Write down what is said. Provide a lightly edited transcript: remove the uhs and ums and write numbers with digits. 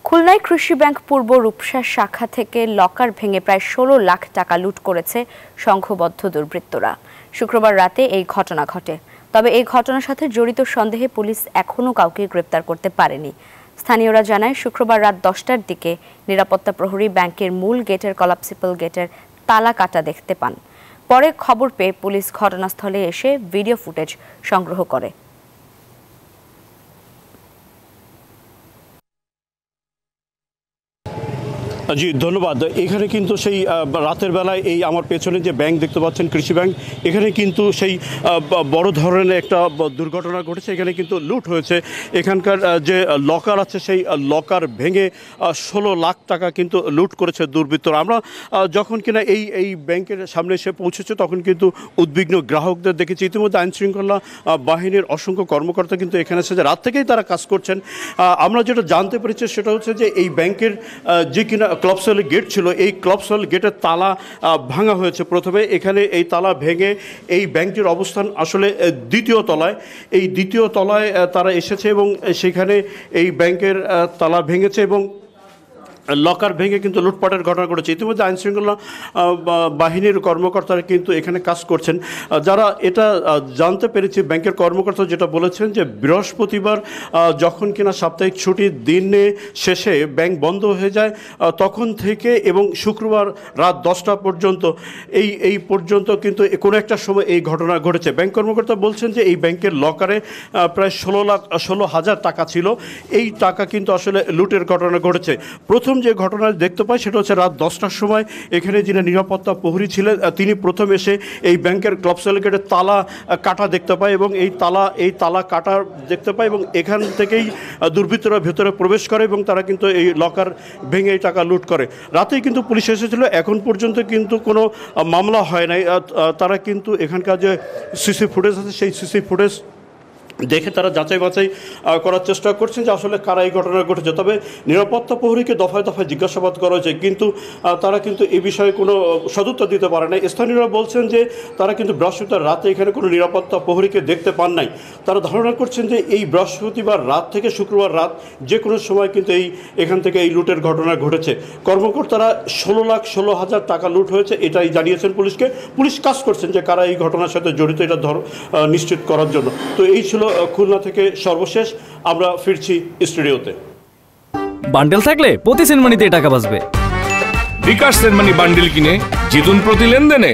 খুলনায় কৃষি ব্যাংক পূর্ব রূপসা শাখা থেকে লকার ভেঙে প্রায় ১৬ লাখ টাকা লুট করেছে সংঘবদ্ধ দুর্বৃত্তরা। শুক্রবার রাতে এই ঘটনা ঘটে। তবে এই ঘটনার সাথে জড়িত সন্দেহে পুলিশ এখনও কাউকে গ্রেপ্তার করতে পারেনি। স্থানীয়রা জানায়, শুক্রবার রাত ১০টার দিকে নিরাপত্তা প্রহরী ব্যাংকের মূল গেটের কলাপসিবল গেটের তালা কাটা দেখতে পান। পরে খবর পেয়ে পুলিশ ঘটনাস্থলে এসে ভিডিও ফুটেজ সংগ্রহ করে। জি ধন্যবাদ। এখানে কিন্তু সেই রাতের বেলায় এই আমার পেছনে যে ব্যাংক দেখতে পাচ্ছেন, কৃষি ব্যাংক, এখানে কিন্তু সেই বড় ধরনের একটা দুর্ঘটনা ঘটেছে। এখানে কিন্তু লুট হয়েছে। এখানকার যে লকার আছে সেই লকার ভেঙে ১৬ লাখ টাকা কিন্তু লুট করেছে দুর্বৃত্তরা। আমরা যখন কিনা এই ব্যাংকের সামনে এসে পৌঁছেছে তখন কিন্তু উদ্বিগ্ন গ্রাহকদের দেখেছি। ইতিমধ্যে আইনশৃঙ্খলা বাহিনীর অসংখ্য কর্মকর্তা কিন্তু এখানে এসেছে, রাত থেকেই তারা কাজ করছেন। আমরা যেটা জানতে পেরেছি সেটা হচ্ছে যে এই ব্যাংকের যে কিনা ক্লবসেল গেট ছিল, এই ক্লবসেল গেটের তালা ভাঙা হয়েছে প্রথমে। এখানে এই তালা ভেঙে এই ব্যাংকটির অবস্থান আসলে দ্বিতীয় তলায়। এই দ্বিতীয় তলায় তারা এসেছে এবং সেখানে এই ব্যাংকের তালা ভেঙেছে এবং লকার ভেঙে কিন্তু লুটপাটের ঘটনা ঘটেছে। ইতিমধ্যে আইনশৃঙ্খলা বাহিনীর কর্মকর্তারা কিন্তু এখানে কাজ করছেন। যারা এটা জানতে পেরেছি, ব্যাংকের কর্মকর্তা যেটা বলেছেন যে বৃহস্পতিবার যখন কিনা সাপ্তাহিক ছুটির দিনে শেষে ব্যাংক বন্ধ হয়ে যায় তখন থেকে এবং শুক্রবার রাত 10টা পর্যন্ত এই পর্যন্ত কিন্তু কোনো একটা সময় এই ঘটনা ঘটেছে। ব্যাংক কর্মকর্তা বলছেন যে এই ব্যাংকের লকারে প্রায় ১৬,০০০ টাকা ছিল। এই টাকা কিন্তু আসলে লুটের ঘটনা ঘটেছে। প্রথম যে ঘটনা দেখতে পাই সেটা হচ্ছে রাত 10টার সময় এখানে যিনি নিরাপত্তা প্রহরী ছিলেন তিনি প্রথম এসে এই ব্যাংকের ক্লবসেল গেটের তালা কাটা দেখতে পায় এবং এই তালা কাটা দেখতে পায় এবং এখান থেকেই দুর্বৃত্তরা ভেতরে প্রবেশ করে এবং তারা কিন্তু এই লকার ভেঙে এই টাকা লুট করে। রাতেই কিন্তু পুলিশ এসেছিল, এখন পর্যন্ত কিন্তু কোনো মামলা হয় নাই। তারা কিন্তু এখানকার যে সিসি ফুটেজ আছে সেই সিসি ফুটেজ দেখে তারা যাচাই বাছাই করার চেষ্টা করছেন যে আসলে কারা এই ঘটনা ঘটেছে। তবে নিরাপত্তা প্রহরীকে দফায় দফায় জিজ্ঞাসাবাদ করা হয়েছে, কিন্তু তারা কিন্তু এই বিষয়ে কোনো সদুত্তর দিতে পারে না। স্থানীয়রা বলছেন যে তারা কিন্তু বৃহস্পতিবার রাতে এখানে কোনো নিরাপত্তা প্রহরীকে দেখতে পান নাই। তারা ধারণা করছেন যে এই বৃহস্পতিবার রাত থেকে শুক্রবার রাত যে কোনো সময় কিন্তু এখান থেকে এই লুটের ঘটনা ঘটেছে। কর্মকর্তারা ১৬,১৬,০০০ টাকা লুট হয়েছে এটাই জানিয়েছেন পুলিশকে। পুলিশ কাজ করছেন যে কারা এই ঘটনার সাথে জড়িত এটা নিশ্চিত করার জন্য। তো এই ছিল খুলনা থেকে সর্বশেষ। আমরা ফিরছি স্টুডিওতে। বান্ডেল থাকলে প্রতি সেনমানিতে টাকা বাঁচবে। বিকাশ সেনমানি বান্ডেল কিনে জিতুন প্রতি লেনদেনে।